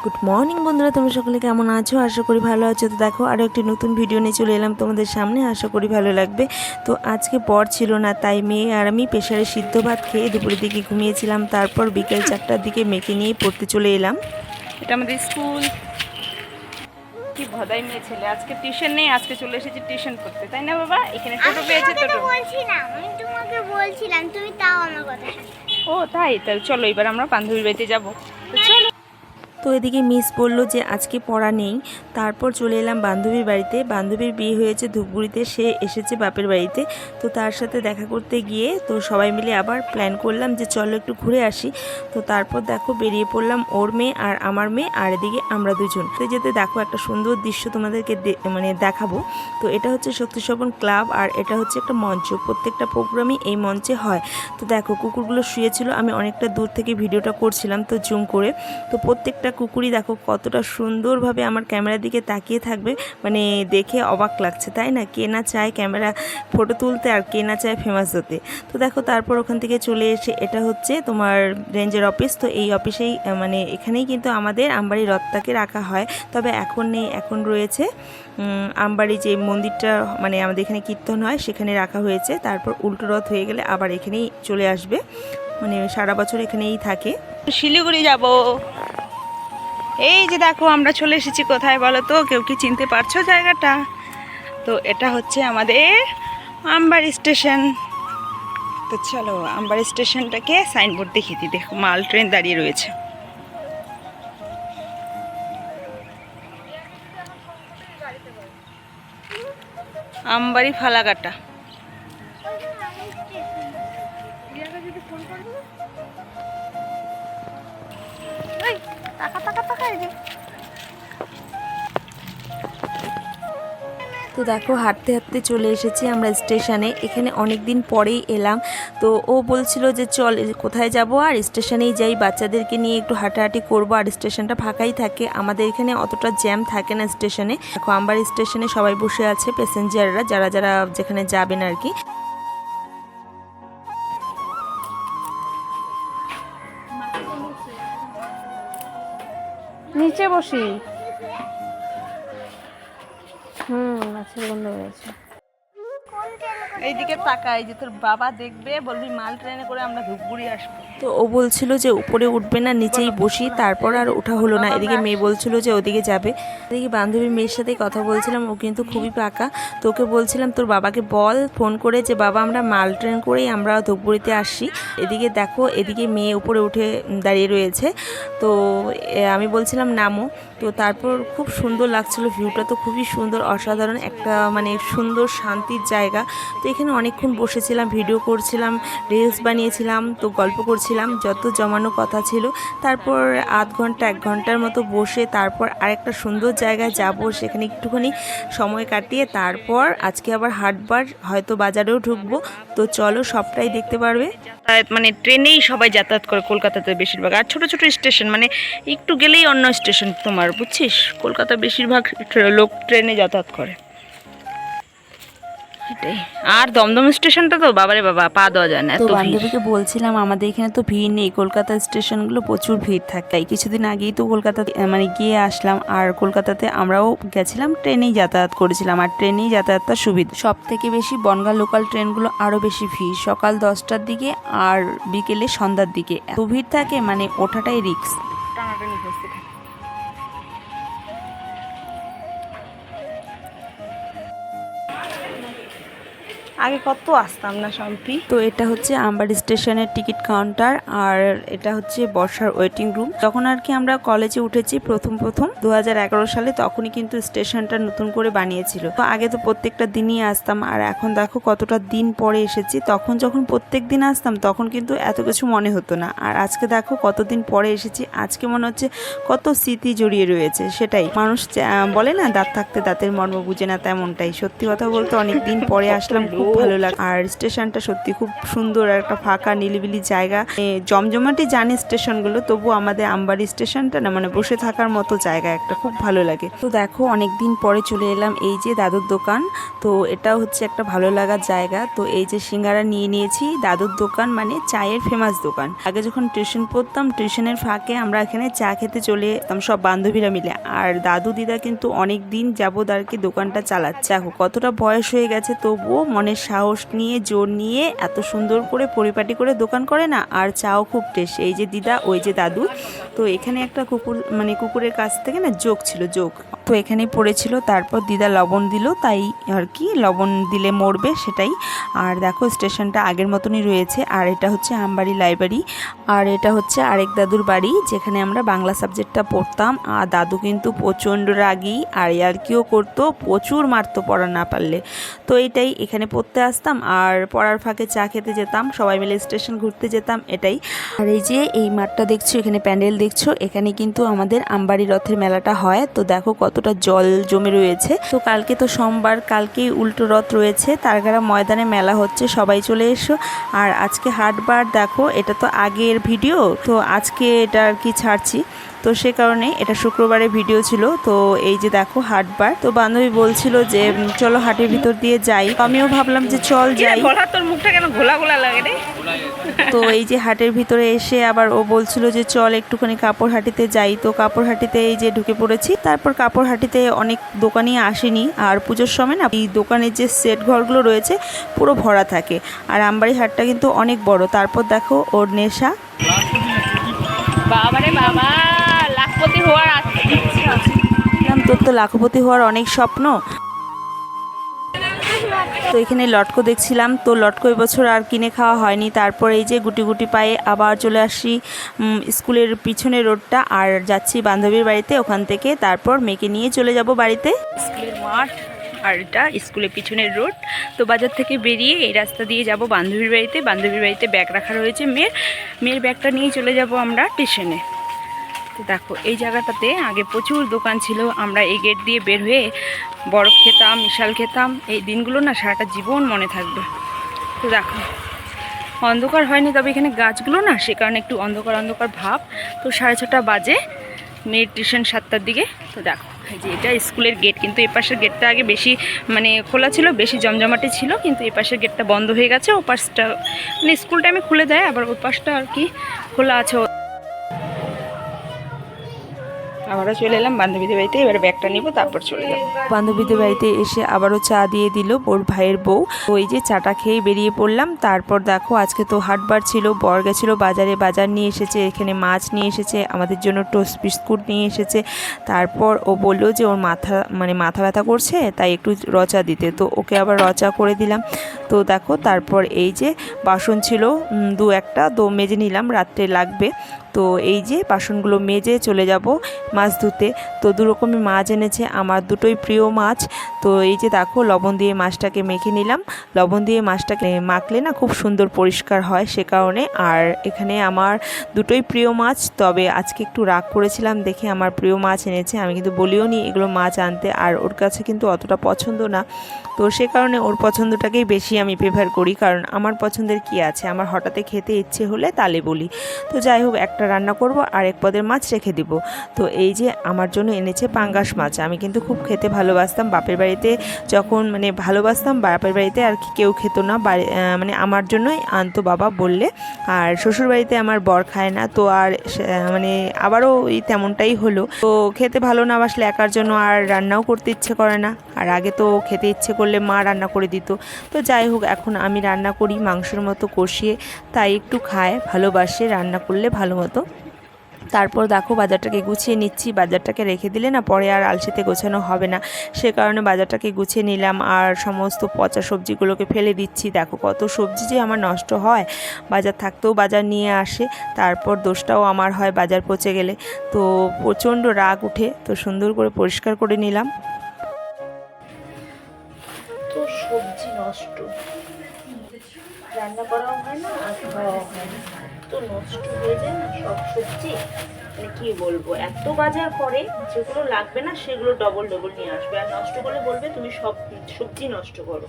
Good morning বন্ধুরা, তোমরা সকলে কেমন আছো? আশা করি ভালো আছো। তো দেখো আরও একটি নতুন ভিডিও নিয়ে চলে এলাম তোমাদের সামনে, আশা করি ভালো লাগবে। তো আজকে পর ছিল না, তাই মেয়ে আর আমি প্রেশারে সিদ্ধ ভাত খেয়ে দুপুরের দিকে ঘুমিয়েছিলাম। তারপর বিকেল 4টার দিকে মেয়েকে নিয়ে পড়তে চলে এলাম। এটা আমাদের স্কুল। কি ভদাই মেয়ে ছেলে, আজকে টিউশন নেই, আজকে চলে এসেছি টিউশন করতে, তাই না বাবা? এখানে টোটো পেয়েছে। টোটো আমি তোমাকে বলছিলাম, তুমি তাও আমার কথা। ও তাই, তাহলে চলো এবার আমরা বান্ধবীর বাড়িতে যাবো। তো চলো। তো এদিকে মিস বলল যে আজকে পড়া নেই। তারপর চলে এলাম বান্ধবীর বাড়িতে। বান্ধবীর বিয়ে হয়েছে ধূপগুড়িতে, সে এসেছে বাপের বাড়িতে। তো তার সাথে দেখা করতে গিয়ে তো সবাই মিলে আবার প্ল্যান করলাম যে চলো একটু ঘুরে আসি। তো তারপর দেখো বেরিয়ে পড়লাম, ওর মেয়ে আর আমার মেয়ে, আর এদিকে আমরা দুজন। তো যেতে দেখো একটা সুন্দর দৃশ্য তোমাদেরকে দেখাবো। তো এটা হচ্ছে শক্তি স্বপন ক্লাব, আর এটা হচ্ছে একটা মঞ্চ, প্রত্যেকটা প্রোগ্রামই এই মঞ্চে হয়। তো দেখো কুকুরগুলো শুয়েছিল, আমি অনেকটা দূর থেকে ভিডিওটা করছিলাম তো জুম করে। তো প্রত্যেকটা কুকুরই দেখো কতটা সুন্দরভাবে আমার ক্যামেরার দিকে তাকিয়ে থাকবে, মানে দেখে অবাক লাগছে, তাই না? কে না চায় ক্যামেরা ফটো তুলতে, আর কে না চায় ফেমাস হতে। তো দেখো তারপর ওখান থেকে চলে এসে এটা হচ্ছে তোমার রেঞ্জের অফিস। তো এই অফিসেই মানে এখানেই কিন্তু আমাদের আমবাড়ি রথটাকে রাখা হয়, তবে এখন নেই, এখন রয়েছে আমবাড়ি যে মন্দিরটা, মানে আমাদের এখানে কীর্তন হয় সেখানে রাখা হয়েছে। তারপর উল্টো রথ হয়ে গেলে আবার এখানেই চলে আসবে, মানে সারা বছর এখানেই থাকে। শিলিগুড়ি যাব। এই যে দেখো আমরা চলে এসেছি কোথায় বলো তো? কেউ কি চিনতে পারছো জায়গাটা? তো এটা হচ্ছে আমাদের আমবাড়ি স্টেশন। তো চলো আমবাড়ি স্টেশনটাকে সাইনবোর্ড দেখিয়ে দিই। দেখো মাল ট্রেন দাঁড়িয়ে রয়েছে। আমবাড়ি ফালাকাটা। তো দেখো হাঁটতে হাঁটতে চলে এসেছি আমরা স্টেশনে। এখানে অনেক দিন পরেই এলাম। তো ও বলছিল যে চল কোথায় যাব, আর স্টেশনেই যাই, বাচ্চাদেরকে নিয়ে একটু হাঁটাহাঁটি করবো, আর স্টেশনটা ফাঁকাই থাকে, আমাদের এখানে অতটা জ্যাম থাকে না স্টেশনে। দেখো আমবাড়ি স্টেশনে সবাই বসে আছে, প্যাসেঞ্জাররা যারা যারা যেখানে যাবেন আর কি। নিচে বসি। মাছের গন্ধ হয়েছে। এইদিকে তাকাই যে তোর বাবা দেখবে, বলবি মাল ট্রেনে করে আমরা ধূপগুড়ি আসবো। তো ও বলছিল যে উপরে উঠবে না, নিচেই বসি, তারপর আর ওঠা হলো না। এদিকে মেয়ে বলছিল যে ওদিকে যাবে। এদিকে বান্ধবীর মেয়ের সাথে কথা বলছিলাম, ও কিন্তু খুবই পাকা। তো ওকে বলছিলাম তোর বাবাকে বল ফোন করে যে বাবা আমরা মাল ট্রেন করেই আমরা ধূপগুড়িতে আসি। এদিকে দেখো এদিকে মেয়ে উপরে উঠে দাঁড়িয়ে রয়েছে। তো আমি বলছিলাম নামো। তো তারপর খুব সুন্দর লাগছিল ভিউটা, তো খুবই সুন্দর, অসাধারণ একটা মানে সুন্দর শান্তির জায়গা। তো এখানে অনেকক্ষণ বসেছিলাম, ভিডিও করছিলাম, রিলস বানিয়েছিলাম, তো গল্প করছিলাম, যত জমানো কথা ছিল। তারপর আধ ঘন্টা 1 ঘন্টার মতো বসে তারপর আরেকটা সুন্দর জায়গায় যাব, সেখানে একটুখানি সময় কাটিয়ে তারপর আজকে আবার হাটবার, হয়তো বাজারেও ঢুকবো। তো চলো সবটাই দেখতে পারবে। মানে ট্রেনেই সবাই যাতায়াত করে কলকাতাতে বেশিরভাগ, আর ছোট ছোট স্টেশন মানে একটু গেলেই অন্য স্টেশন তোমার, বুঝছিস? কলকাতা বেশিরভাগ লোক ট্রেনে যাতায়াত করে, এটাই। আর দমদম স্টেশনটা তো বাবারে বাবা, পা দেওয়া যায় না, তো এত ভিড়। বান্ধবীকে বলছিলাম আমাদের এখানে তো ভিড় নেই, কলকাতার স্টেশনগুলো প্রচুর ভিড় থাকে। তাই কিছুদিন আগেই তো কলকাতাতে মানে গিয়ে আসলাম, আর কলকাতাতে আমরাও গেছিলাম, ট্রেনেই যাতায়াত করেছিলাম, আর ট্রেনেই যাতায়াতটা সুবিধা। সব থেকে বেশি বনগাঁ লোকাল ট্রেনগুলো আরও বেশি ভিড়, সকাল 10টার দিকে আর বিকেলে সন্ধ্যার দিকে এত ভিড় থাকে, মানে ওঠাটাই রিস্ক। টানাটানি করতে থাকে। আগে কত আসতাম না সম্পি। তো এটা হচ্ছে আমবাড়ি স্টেশনের টিকিট কাউন্টার, আর এটা হচ্ছে বর্ষার ওয়েটিং রুম। যখন আর কি আমরা কলেজে উঠেছি প্রথম 2011 সালে, তখনই কিন্তু স্টেশনটা নতুন করে বানিয়েছিল। তো আগে তো প্রত্যেকটা দিনই আসতাম, আর এখন দেখো কতটা দিন পরে এসেছি। তখন যখন প্রত্যেক দিন আসতাম তখন কিন্তু এত কিছু মনে হতো না, আর আজকে দেখো কতদিন পরে এসেছি, আজকে মনে হচ্ছে কত স্মৃতি জড়িয়ে রয়েছে। সেটাই মানুষ বলে না, দাঁত থাকতে দাঁতের মর্ম বুঝে না, তেমনটাই। সত্যি কথা বলতে অনেক দিন পরে আসলাম, খুব খুব ভালো লাগে। আর স্টেশনটা সত্যি খুব সুন্দর, একটা ফাঁকা নিলিবিলি জায়গা। জমজমাটি জানি স্টেশনগুলো, তবু আমাদের আমবাড়ি স্টেশনটা না মানে বসে থাকার মতো জায়গা একটা, খুব ভালো লাগে। তো দেখো অনেকদিন পরে চলে এলাম এই যে দাদুর দোকান। তো এটাও হচ্ছে একটা ভালো লাগার জায়গা। তো এই যে সিঙ্গারা নিয়ে নিয়েছি। দাদুর দোকান মানে চায়ের ফেমাস দোকান। আগে যখন টিউশন পড়তাম, টিউশনের ফাঁকে আমরা এখানে চা খেতে চলে যেতাম সব বান্ধবীরা মিলে। আর দাদু দিদা কিন্তু অনেক দিন যাবত আর কি দোকানটা চালাচ্ছে। কতটা বয়স হয়ে গেছে, তবুও মনের সাহস নিয়ে জোর নিয়ে এত সুন্দর করে পরিপাটি করে দোকান করে না। আর চাও খুব টেস্ট। এই যে দিদা, ওই যে দাদু। তো এখানে একটা কুকুর মানে কুকুরের কাছ থেকে না জোক ছিল, জোক তো এখানে পড়েছিল। তারপর দিদা লবণ দিল, তাই আর কি লবণ দিলে মরবে সেটাই। আর দেখো স্টেশনটা আগের মতনই রয়েছে। আর এটা হচ্ছে আমবাড়ি লাইব্রেরি। আর এটা হচ্ছে আরেক দাদুর বাড়ি, যেখানে আমরা বাংলা সাবজেক্টটা পড়তাম। আর দাদু কিন্তু প্রচণ্ড রাগী, আর ইয়ার্কিও করতো, প্রচুর মারতো পড়া না পারলে। তো এইটাই, এখানে পড়তে আসতাম আর পড়ার ফাঁকে চা খেতে যেতাম, সবাই মিলে স্টেশন ঘুরতে যেতাম, এটাই। আর এই যে এই মাঠটা দেখছো, এখানে প্যান্ডেল দেখছো, এখানে কিন্তু আমাদের আমবাড়ি রথের মেলাটা হয়। তো দেখো কতটা জল জমে রয়েছে। তো কালকে তো সোমবার, কালকেই উল্টো রথ রয়েছে, তারগাড়া ময়দানে মেলা হচ্ছে, সবাই চলে এসো। আর আজকে হাটবার, দেখো এটা তো আগের ভিডিও, তো আজকে এটা আর কি ছাড়ছি। তো সে কারণে এটা শুক্রবারের ভিডিও ছিল। তো এই যে দেখো হাটবার। তো বান্ধবী বলছিল যে চলো হাটের ভিতর দিয়ে যাই, আমিও ভাবলাম যে চল যাই। তোর মুখটা কেন ঘোলা ঘোলা লাগে রে? তো এই যে হাটের ভিতরে এসে আবার ও বলছিল যে চল একটুখানি কাপড় হাটিতে যাই। তো কাপড় হাটিতে এই যে ঢুকে পড়েছি। তারপর কাপড় হাটিতে অনেক দোকানই আসেনি, আর পুজোর সময় না এই দোকানের যে সেট ঘরগুলো রয়েছে পুরো ভরা থাকে। আর আমবাড়ি হাটটা কিন্তু অনেক বড়। তারপর দেখো ওর নেশা, বাবারে বাবা, লাখপতি হওয়ার ইচ্ছা আছে। তোর তো লাখপতি হওয়ার অনেক স্বপ্ন। তো এখানে লটকো দেখছিলাম। তো লটকো এবছর আর কিনে খাওয়া হয়নি। তারপর এই যে গুটি গুটি পায়ে আবার চলে আসি স্কুলের পিছনে রোডটা, আর যাচ্ছি বান্ধবীর বাড়িতে। ওখান থেকে তারপর মেয়েকে নিয়ে চলে যাব বাড়িতে। স্কুলের মাঠ আর এটা স্কুলের পিছনের রোড। তো বাজার থেকে বেরিয়ে এই রাস্তা দিয়ে যাব বান্ধবীর বাড়িতে। বান্ধবীর বাড়িতে ব্যাগ রাখা রয়েছে মেয়ের ব্যাগটা নিয়ে চলে যাব আমরা স্টেশনে। তো দেখো এই জায়গাটাতে আগে প্রচুর দোকান ছিল। আমরা এই গেট দিয়ে বের হয়ে বরফ খেতাম, মিশাল খেতাম। এই দিনগুলো না সারাটা জীবন মনে থাকবে। তো দেখো অন্ধকার হয়নি, তবে এখানে গাছগুলো না সে কারণে একটু অন্ধকার অন্ধকার ভাব। তো 6:30 বাজে, মেয়ের টিউশন 7টার দিকে। তো দেখো এই যে এটা স্কুলের গেট, কিন্তু এ পাশের গেটটা আগে বেশি মানে খোলা ছিল, বেশি জমজমাটি ছিল, কিন্তু এ পাশের গেটটা বন্ধ হয়ে গেছে। ও পাশটা মানে স্কুল টাইমে খুলে দেয়, আবার ওই পাশটা আর কি খোলা আছে। আবারও চলে এলাম বান্ধবীদের বাড়িতে, এবার ব্যাগটা নিব তারপর চলে যাবো। বান্ধবীদের বাড়িতে এসে আবারও চা দিয়ে দিল ওর ভাইয়ের বউ। তো এই যে চাটা খেয়ে বেরিয়ে পড়লাম। তারপর দেখো আজকে তো হাটবার ছিল, বর গেছিলো বাজারে, বাজার নিয়ে এসেছে, এখানে মাছ নিয়ে এসেছে, আমাদের জন্য টোস্ট বিস্কুট নিয়ে এসেছে। তারপর ও বললো যে ওর মাথা ব্যথা করছে, তাই একটু রচা দিতে। তো ওকে আবার রচা করে দিলাম। তো দেখো তারপর এই যে বাসন ছিল 2-1, তো মেজে নিলাম, রাত্রে লাগবে। তো এই যে বাসনগুলো মেজে চলে যাব মাছ ধুতে। তো 2 রকমের মাছ এনেছে, আমার দুটোই প্রিয় মাছ। তো এই যে দেখো লবণ দিয়ে মাছটাকে মেখে নিলাম। লবণ দিয়ে মাছটাকে মাখলে না খুব সুন্দর পরিষ্কার হয়, সে কারণে। আর এখানে আমার দুটোই প্রিয় মাছ, তবে আজকে একটু রাগ করেছিলাম দেখে আমার প্রিয় মাছ এনেছে। আমি কিন্তু বলিও নি এগুলো মাছ আনতে, আর ওর কাছে কিন্তু অতটা পছন্দ না। তো সে কারণে ওর পছন্দটাকেই বেশি আমি প্রেফার করি, কারণ আমার পছন্দের কি আছে, আমার হঠাৎ খেতে ইচ্ছে হলে তালে বলি। তো যাই হোক, একটা রান্না করব আর 1 পদের মাছ রেখে দিব। তো এই যে আমার জন্য এনেছে পাঙ্গাস মাছ। আমি কিন্তু খুব খেতে ভালোবাসতাম বাপের বাড়িতে, যখন মানে ভালোবাসতাম, বাপের বাড়িতে আর কি কেউ খেত না, মানে আমার জন্যই আনতো বাবা বললে। আর শ্বশুর বাড়িতে আমার বর খায় না, তো আর মানে আবারও এই তেমনটাই হলো। তো খেতে ভালো না বাসলে একার জন্য আর রান্নাও করতে ইচ্ছে করে না। আর আগে তো খেতে ইচ্ছে করলে মা রান্না করে দিত। তো যাই হোক, এখন আমি রান্না করি মাংসের মতো কষিয়ে, তাই একটু খায়, ভালোবাসে রান্না করলে ভালো মতো। তারপর দেখো বাজারটাকে গুছিয়ে নিচ্ছি। বাজারটাকে রেখে দিলে না পরে আর আলসেতে গোছানো হবে না, সে কারণে বাজারটাকে গুছিয়ে নিলাম। আর সমস্ত পচা সবজিগুলোকে ফেলে দিচ্ছি। দেখো কত সবজি যে আমার নষ্ট হয়, বাজার থাকতেও বাজার নিয়ে আসে, তারপর দোষটাও আমার হয় বাজার পচে গেলে। তো প্রচণ্ড রাগ উঠে, তো সুন্দর করে পরিষ্কার করে নিলাম। তো সবজি নষ্ট, রান্না করাও হয় না আর খাওয়াও হয় না, তো নষ্ট হয়ে যায় না সব সবজি। মানে কি বলবো, এত বাজার করে, যেগুলো লাগবে না সেগুলো ডবল নিয়ে আসবে, আর নষ্ট করলে বলবে তুমি সব সবজি নষ্ট করো।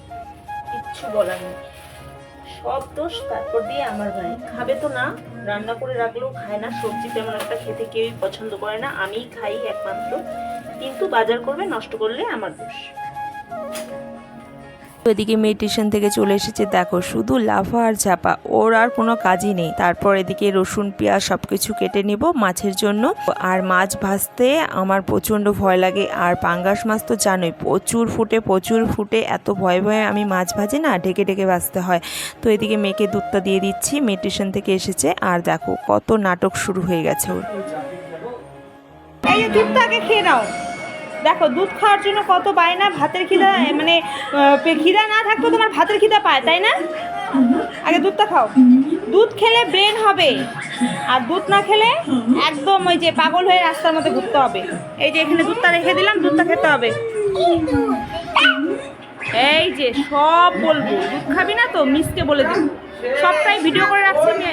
কিচ্ছু বলার নেই, সব দোষ তারপর দিয়ে আমার ভাই। খাবে তো না, রান্না করে রাখলেও খায় না, সবজি তেমন একটা খেতে কেউই পছন্দ করে না, আমিই খাই একমাত্র, কিন্তু বাজার করবে, নষ্ট করলে আমার দোষ। এদিকে মেডিটেশন থেকে চলে এসেছে, দেখো শুধু লাফা আর ঝাপা, ওর আর কোনো কাজই নেই। তারপর এদিকে রসুন পেঁয়াজ সব কিছু কেটে নিব মাছের জন্য। আর মাছ ভাজতে আমার প্রচণ্ড ভয় লাগে, আর পাঙ্গাস মাছ তো জানোই প্রচুর ফুটে, এত ভয়ে ভয়ে আমি মাছ ভাজি না, ঢেকে ঢেকে ভাজতে হয়। তো এদিকে মেয়েকে দুধটা দিয়ে দিচ্ছি, মেডিটেশন থেকে এসেছে, আর দেখো কত নাটক শুরু হয়ে গেছে ওর। এই যে দুধটা আগে খেয়ে নাও, দেখো দুধ খাওয়ার জন্য কত বায়না, ভাতের খিদা মানে খিদা না থাকতো তোমার ভাতের খিদা পায়, তাই না? আগে দুধটা খাও, দুধ খেলে ব্রেন হবে, আর দুধ না খেলে একদম ওই যে পাগল হয়ে রাস্তার মধ্যে ঘুরতে হবে। এই যে এখানে দুধটা রেখে দিলাম, দুধটা খেতে হবে। এই যে সব বলবো, দুধ খাবি না তো মিসকে বলে দিব, সবটাই ভিডিও করে রাখছি আমি।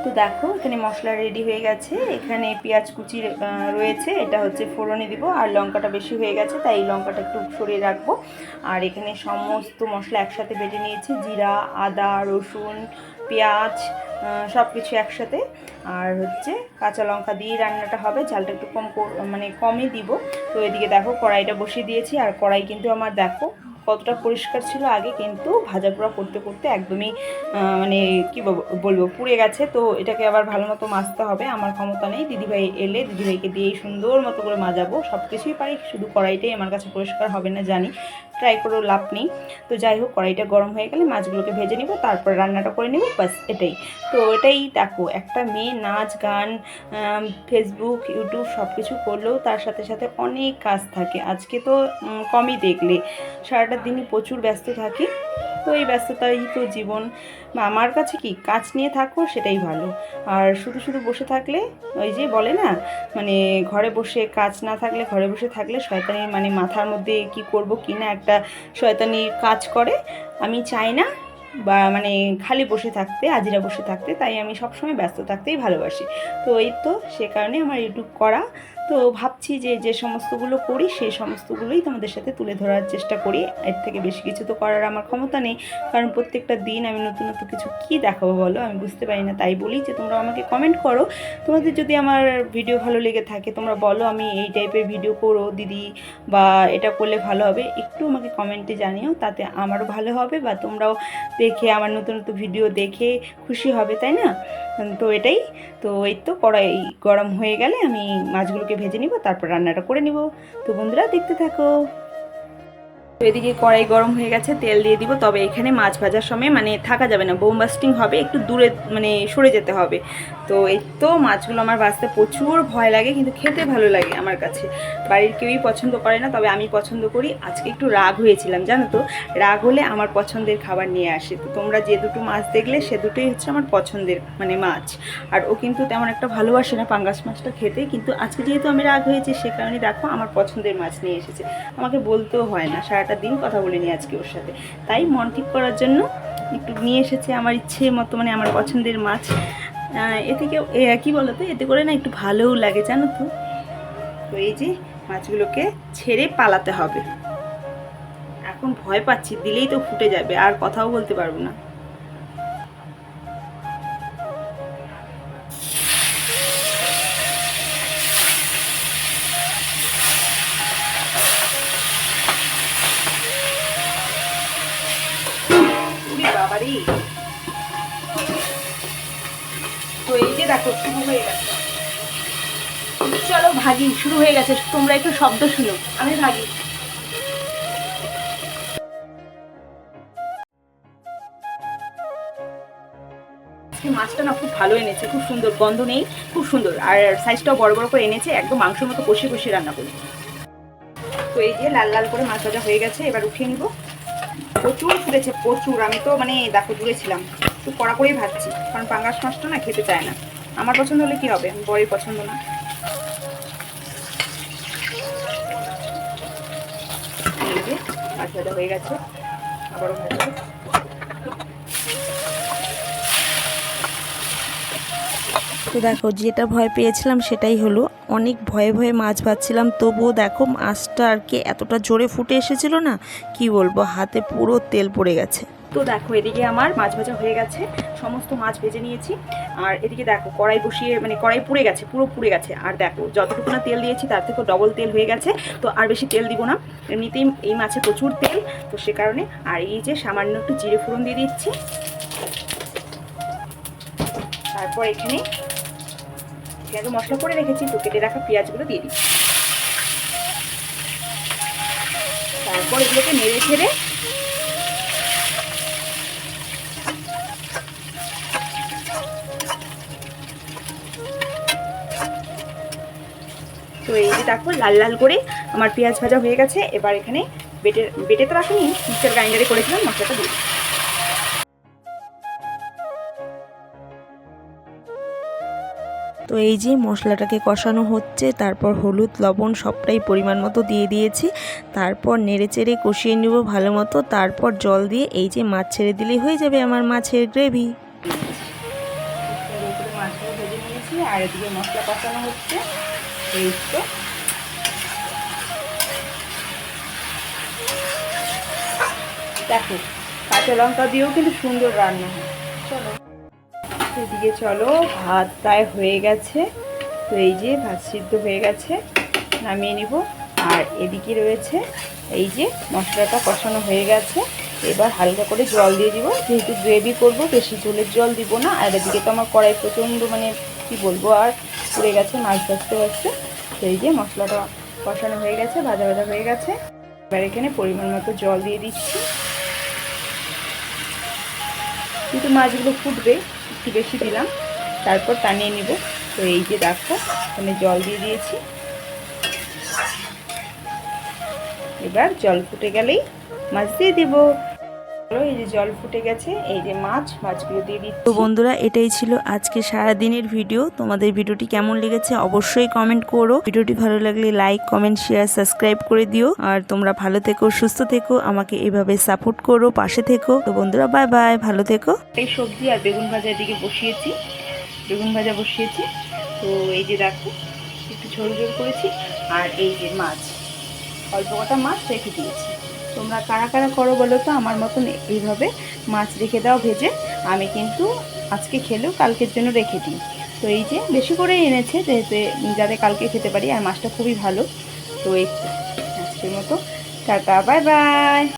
তো দেখো এখানে মশলা রেডি হয়ে গেছে, এখানে পেঁয়াজ কুচি রয়েছে, এটা হচ্ছে ফোড়নে দিব, আর লঙ্কাটা বেশি হয়ে গেছে তাই লঙ্কাটা একটু সরিয়ে রাখবো। আর এখানে সমস্ত মশলা একসাথে বেটে নিয়েছি, জিরা, আদা, রসুন, পেঁয়াজ সব কিছু একসাথে, আর হচ্ছে কাঁচা লঙ্কা দিয়ে রান্নাটা হবে, ঝালটা একটু মানে কমই দিব। তো এদিকে দেখো কড়াইটা বসিয়ে দিয়েছি, আর কড়াই কিন্তু আমার দেখো কতটা পরিষ্কার ছিল আগে, কিন্তু ভাজা পোড়া করতে করতে একদমই মানে কি বলবো পুড়ে গেছে। তো এটাকে আবার ভালো মতো মাজতে হবে, আমার ক্ষমতা নেই, দিদিভাই এলে দিদিভাইকে দিয়েই সুন্দর মতো করে মাজাবো। সব কিছুই পারি, শুধু কড়াইটাই আমার কাছে পরিষ্কার হবে না জানি, ট্রাই করেও লাভ নেই। তো যাই হোক কড়াইটা গরম হয়ে গেলে মাছগুলোকে ভেজে নিব, তারপর রান্নাটা করে নিব, বাস এটাই। তো এটাই দেখো, একটা মেয়ে নাচ গান ফেসবুক ইউটিউব সব কিছু করলেও তার সাথে সাথে অনেক কাজ থাকে। আজকে তো কমই দেখলে, সারাটা দিনই প্রচুর ব্যস্ত থাকি, তো এই ব্যস্ততাই তো জীবন। আমার কাছে কি কাজ নিয়ে থাকো সেটাই ভালো, আর শুধু শুধু বসে থাকলে ওই যে বলে না, মানে ঘরে বসে কাজ না থাকলে, ঘরে বসে থাকলে শয়তানির মানে মাথার মধ্যে কি করব কি না একটা শয়তানির কাজ করে। আমি চাই না বা মানে খালি বসে থাকতে, আজিরা বসে থাকতে, তাই আমি সবসময় ব্যস্ত থাকতেই ভালোবাসি। তো এই তো সে কারণে আমার ইউটিউব করা। তো ভাবছি যে যে সমস্তগুলো করি সেই সমস্তগুলোই তোমাদের সাথে তুলে ধরার চেষ্টা করি, এর থেকে বেশি কিছু তো করার আমার ক্ষমতা নেই, কারণ প্রত্যেকটা দিন আমি নতুন নতুন কিছু কী দেখাবো বলো, আমি বুঝতে পারি না। তাই বলি যে তোমরা আমাকে কমেন্ট করো, তোমাদের যদি আমার ভিডিও ভালো লেগে থাকে তোমরা বলো আমি এই টাইপের ভিডিও করো দিদি, বা এটা করলে ভালো হবে, একটু আমাকে কমেন্টে জানিও, তাতে আমারও ভালো হবে, বা তোমরাও দেখে আমার নতুন নতুন ভিডিও দেখে খুশি হবে, তাই না? তো এটাই। তো এই তো কড়াই গরম হয়ে গেলে আমি মাছগুলোকে ভেজে নিব, তারপর রান্নাটা করে নিব। তো বন্ধুরা দেখতে থাকো। তো এদিকে কড়াই গরম হয়ে গেছে, তেল দিয়ে দিব, তবে এখানে মাছ ভাজার সময় মানে থাকা যাবে না, বোম বাস্টিং হবে, একটু দূরে মানে সরে যেতে হবে। তো এই তো মাছগুলো আমার ভাজতে প্রচুর ভয় লাগে, কিন্তু খেতে ভালো লাগে আমার কাছে। বাড়ির কেউই পছন্দ করে না, তবে আমি পছন্দ করি। আজকে একটু রাগ হয়েছিলাম জানো তো, রাগ হলে আমার পছন্দের খাবার নিয়ে আসে। তো তোমরা যে দুটো মাছ দেখলে সে দুটোই হচ্ছে আমার পছন্দের মানে মাছ, আর ও কিন্তু তেমন একটা ভালোবাসে না পাঙ্গাস মাছটা খেতে, কিন্তু আজকে যেহেতু আমি রাগ হয়েছি সে কারণে দেখো আমার পছন্দের মাছ নিয়ে এসেছে, আমাকে বলতেও হয় না, সারাটা দিন কথা বলিনি আজকে ওর সাথে, তাই মন ঠিক করার জন্য একটু নিয়ে এসেছে আমার ইচ্ছে মতো, মানে আমার পছন্দের মাছ। এতে কেউ কী বলো তো, এতে করে না একটু ভালোও লাগে জানো তো। তো এই যে মাছগুলোকে ছেড়ে পালাতে হবে, এখন ভয় পাচ্ছি, দিলেই তো ফুটে যাবে, আর কথাও বলতে পারবো না। বাবারি, তো এই যে দেখো শুরু হয়ে গেছে, চলো ভাগি, শুরু হয়ে গেছে, তোমরা একটু শব্দ শুনো, আমি ভাগি। মাছটা না খুব ভালো এনেছে, খুব সুন্দর, গন্ধ নেই, খুব সুন্দর, আর সাইজটাও বড় বড় করে এনেছে, একদম মাংসের মতো কষিয়ে কষিয়ে রান্না করি। তো এই যে লাল লাল করে মাছ ভাজা হয়ে গেছে, এবার উঠিয়ে নিব। প্রচুর ফুটেছে প্রচুর, আমি তো মানে দেখো দূরে ছিলাম, একটু কড়া করেই ভাজছি, কারণ পাঙ্গাস মাছটা না খেতে চায় না, আমার পছন্দ হলে কি হবে, বড়ই পছন্দ না। এই যে মাছ ভাজা হয়ে গেছে, আবারও ভাজবো। তো দেখো যেটা ভয় পেয়েছিলাম সেটাই হলো, অনেক ভয়ে ভয়ে মাছ ভাজছিলাম, তবুও দেখো মাছটা আর কি এতটা জোরে ফুটে এসেছিল না, কি বলবো, হাতে পুরো তেল পড়ে গেছে। তো দেখো এদিকে আমার মাছ ভাজা হয়ে গেছে, সমস্ত মাছ ভেজে নিয়েছি। আর এদিকে দেখো কড়াই বসিয়ে, মানে কড়াই পুড়ে গেছে, পুরো পুড়ে গেছে। আর দেখো যতটুকু না তেল দিয়েছি তার থেকেও ডবল তেল হয়ে গেছে। তো আর বেশি তেল দিব না, এমনিতেই এই মাছে প্রচুর তেল, তো সে কারণে। আর এই যে সামান্য একটু জিরে ফোড়ন দিয়ে দিচ্ছি। তারপর এখানে তো মশলা করে রেখেছি, তো কেটে রাখা পেঁয়াজগুলো দিয়ে দিচ্ছি। তারপর এগুলোকে নেড়ে ছেড়ে তো এই যে দেখো লাল লাল করে আমার পেঁয়াজ ভাজা হয়ে গেছে। এবার এখানে বেটে তো রাখিনি, মিক্সার গ্রাইন্ডারে করেছিলাম, মশলাটা দিয়ে দিচ্ছি। তো এই যে মশলাটাকে কষানো হচ্ছে, তারপর হলুদ লবণ সবটাই পরিমাণ মতো দিয়ে দিয়েছি। তারপর নেড়ে চেড়ে কষিয়ে নেব ভালো মতো, তারপর জল দিয়ে এই যে মাছ ছেড়ে দিলেই হয়ে যাবে আমার মাছের গ্রেভি। মাছগুলো ভেজে নিয়েছি আর এদিকে মশলা কষানো হচ্ছে। এই তো দেখো কাঁচা লঙ্কা দিয়েও কিন্তু সুন্দর রান্না হয়। চলো এদিকে চলো, ভাত প্রায় হয়ে গেছে। তো এই যে ভাত সিদ্ধ হয়ে গেছে, নামিয়ে নিব। আর এদিকে রয়েছে এই যে মশলাটা কষানো হয়ে গেছে। এবার হালকা করে জল দিয়ে দিব, যেহেতু গ্রেভি করব, বেশি ঝোলের জল দিব না। আর এদিকে তো আমার কড়াই প্রচণ্ড, মানে কি বলবো, আর পুড়ে গেছে মাছ ভাজতে ভাজতে। তো এই যে মশলাটা কষানো হয়ে গেছে, ভাজা ভাজা হয়ে গেছে। এবার এখানে পরিমাণ মতো জল দিয়ে দিচ্ছি, কিন্তু মাছগুলো ফুটবে, একটু বেশি দিলাম। তারপর টানিয়ে নিব। তো এই যে দেখো এখানে জল দিয়ে দিয়েছি। এবার জল ফুটে গেলেই মাছ দিয়ে দিব। এই যে জল ফুটে গেছে, এই যে মাছগুলো দিয়ে দিচ্ছি। তো বন্ধুরা, এটাই ছিল আজকে সারাদিনের ভিডিও। তোমাদের ভিডিওটি কেমন লেগেছে অবশ্যই কমেন্ট করো। ভিডিওটি ভালো লাগলে লাইক কমেন্ট শেয়ার সাবস্ক্রাইব করে দিও। আর তোমরা ভালো থেকো, সুস্থ থেকো, আমাকে এভাবে সাপোর্ট করো, পাশে থেকো। তো বন্ধুরা বাই বাই, ভালো থেকো। এই সবজি আর বেগুন ভাজা এদিকে বসিয়েছি, বেগুন ভাজা বসিয়েছি। তো এই যে দেখো একটু ঝোল ঝোল করেছি। আর এই যে মাছ, অল্প কটা মাছ রেখে দিয়েছি। তোমরা কারা কারা করো বলো তো আমার মতন এইভাবে মাছ রেখে দাও ভেজে। আমি কিন্তু আজকে খেলেও কালকের জন্য রেখে দিই। তো এই যে বেশি করেই এনেছে, যেহেতু যাতে কালকে খেতে পারি। আর মাছটা খুবই ভালো। তো এই আজকের মতো টাটা, বাই বাই।